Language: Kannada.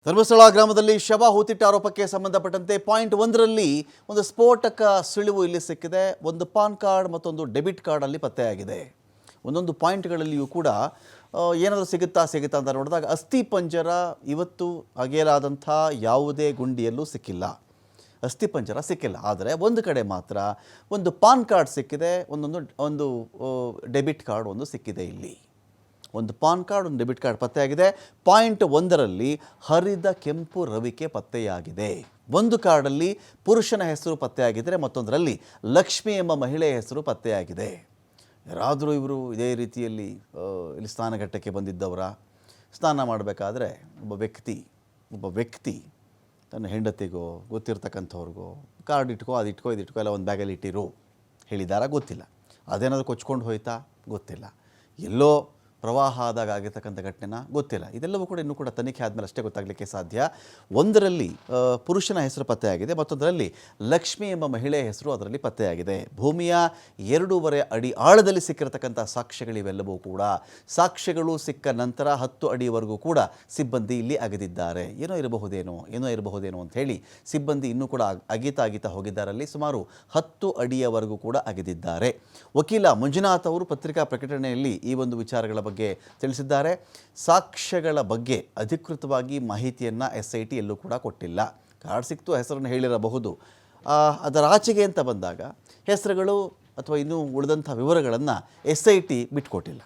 ಧರ್ಮಸ್ಥಳ ಗ್ರಾಮದಲ್ಲಿ ಶವ ಹೂತಿಟ್ಟ ಆರೋಪಕ್ಕೆ ಸಂಬಂಧಪಟ್ಟಂತೆ ಪಾಯಿಂಟ್ 1ರಲ್ಲಿ ಒಂದು ಸ್ಫೋಟಕ ಸುಳಿವು ಇಲ್ಲಿ ಸಿಕ್ಕಿದೆ. ಒಂದು ಪಾನ್ ಕಾರ್ಡ್ ಮತ್ತೊಂದು ಡೆಬಿಟ್ ಕಾರ್ಡ್ ಅಲ್ಲಿ ಪತ್ತೆಯಾಗಿದೆ. ಒಂದೊಂದು ಪಾಯಿಂಟ್ಗಳಲ್ಲಿಯೂ ಕೂಡ ಏನಾದರೂ ಸಿಗುತ್ತಾ ಅಂತ ನೋಡಿದಾಗ ಅಸ್ಥಿ ಪಂಜರ ಇವತ್ತು ಅಗೆಯಲಾದಂಥ ಯಾವುದೇ ಗುಂಡಿಯಲ್ಲೂ ಸಿಕ್ಕಿಲ್ಲ. ಅಸ್ಥಿ ಪಂಜರ ಸಿಕ್ಕಿಲ್ಲ. ಆದರೆ ಒಂದು ಕಡೆ ಮಾತ್ರ ಒಂದು ಪಾನ್ ಕಾರ್ಡ್ ಸಿಕ್ಕಿದೆ, ಒಂದು ಡೆಬಿಟ್ ಕಾರ್ಡ್ ಒಂದು ಸಿಕ್ಕಿದೆ. ಇಲ್ಲಿ ಒಂದು ಪಾನ್ ಕಾರ್ಡ್, ಒಂದು ಡೆಬಿಟ್ ಕಾರ್ಡ್ ಪತ್ತೆಯಾಗಿದೆ. ಪಾಯಿಂಟ್ 1ರಲ್ಲಿ ಹರಿದ ಕೆಂಪು ರವಿಕೆ ಪತ್ತೆಯಾಗಿದೆ. ಒಂದು ಕಾರ್ಡಲ್ಲಿ ಪುರುಷನ ಹೆಸರು ಪತ್ತೆಯಾಗಿದ್ದರೆ ಮತ್ತೊಂದರಲ್ಲಿ ಲಕ್ಷ್ಮಿ ಎಂಬ ಮಹಿಳೆಯ ಹೆಸರು ಪತ್ತೆಯಾಗಿದೆ. ಯಾರಾದರೂ ಇವರು ಇದೇ ರೀತಿಯಲ್ಲಿ ಇಲ್ಲಿ ಸ್ನಾನಘಟ್ಟಕ್ಕೆ ಬಂದಿದ್ದವರ ಸ್ನಾನ ಮಾಡಬೇಕಾದ್ರೆ ಒಬ್ಬ ವ್ಯಕ್ತಿ ತನ್ನ ಹೆಂಡತಿಗೋ ಗೊತ್ತಿರ್ತಕ್ಕಂಥವ್ರಿಗೋ ಕಾರ್ಡ್ ಇಟ್ಕೋ ಅದಿಟ್ಕೋ ಇದಿಟ್ಕೋ ಎಲ್ಲ ಒಂದು ಬ್ಯಾಗಲ್ಲಿ ಇಟ್ಟಿರು ಹೇಳಿದಾರ ಗೊತ್ತಿಲ್ಲ. ಅದೇನಾದರೂ ಕೊಚ್ಕೊಂಡು ಹೋಯ್ತಾ ಗೊತ್ತಿಲ್ಲ. ಎಲ್ಲೋ ಪ್ರವಾಹ ಆದಾಗ ಆಗಿರ್ತಕ್ಕಂಥ ಘಟನೆನ ಗೊತ್ತಿಲ್ಲ. ಇದೆಲ್ಲವೂ ಕೂಡ ಇನ್ನೂ ಕೂಡ ತನಿಖೆ ಆದಮೇಲೆ ಅಷ್ಟೇ ಗೊತ್ತಾಗಲಿಕ್ಕೆ ಸಾಧ್ಯ. ಒಂದರಲ್ಲಿ ಪುರುಷನ ಹೆಸರು ಪತ್ತೆಯಾಗಿದೆ, ಮತ್ತೊಂದರಲ್ಲಿ ಲಕ್ಷ್ಮಿ ಎಂಬ ಮಹಿಳೆಯ ಹೆಸರು ಅದರಲ್ಲಿ ಪತ್ತೆಯಾಗಿದೆ. ಭೂಮಿಯ 2.5 ಅಡಿ ಆಳದಲ್ಲಿ ಸಿಕ್ಕಿರತಕ್ಕಂಥ ಸಾಕ್ಷ್ಯಗಳಿವೆಲ್ಲವೂ ಕೂಡ ಸಾಕ್ಷ್ಯಗಳು ಸಿಕ್ಕ ನಂತರ 10 ಅಡಿವರೆಗೂ ಕೂಡ ಸಿಬ್ಬಂದಿ ಇಲ್ಲಿ ಅಗೆದಿದ್ದಾರೆ. ಏನೋ ಇರಬಹುದೇನೋ ಅಂತ ಹೇಳಿ ಸಿಬ್ಬಂದಿ ಇನ್ನೂ ಕೂಡ ಅಗೀತಾ ಹೋಗಿದ್ದಾರಲ್ಲಿ ಸುಮಾರು 10 ಅಡಿಯವರೆಗೂ ಕೂಡ ಅಗೆದಿದ್ದಾರೆ. ವಕೀಲ ಮಂಜುನಾಥ್ ಅವರು ಪತ್ರಿಕಾ ಪ್ರಕಟಣೆಯಲ್ಲಿ ಈ ಒಂದು ವಿಚಾರಗಳ ಬಗ್ಗೆ ತಿಳಿಸಿದ್ದಾರೆ. ಸಾಕ್ಷ್ಯಗಳ ಬಗ್ಗೆ ಅಧಿಕೃತವಾಗಿ ಮಾಹಿತಿಯನ್ನು SIT ಎಲ್ಲೂ ಕೂಡ ಕೊಟ್ಟಿಲ್ಲ. ಕಾರ್ಡ್ ಸಿಕ್ತು, ಹೆಸರನ್ನು ಹೇಳಿರಬಹುದು. ಅದರ ಆಚೆಗೆ ಅಂತ ಬಂದಾಗ ಹೆಸರುಗಳು ಅಥವಾ ಇನ್ನೂ ಉಳಿದಂಥ ವಿವರಗಳನ್ನು SIT ಬಿಟ್ಕೊಟ್ಟಿಲ್ಲ.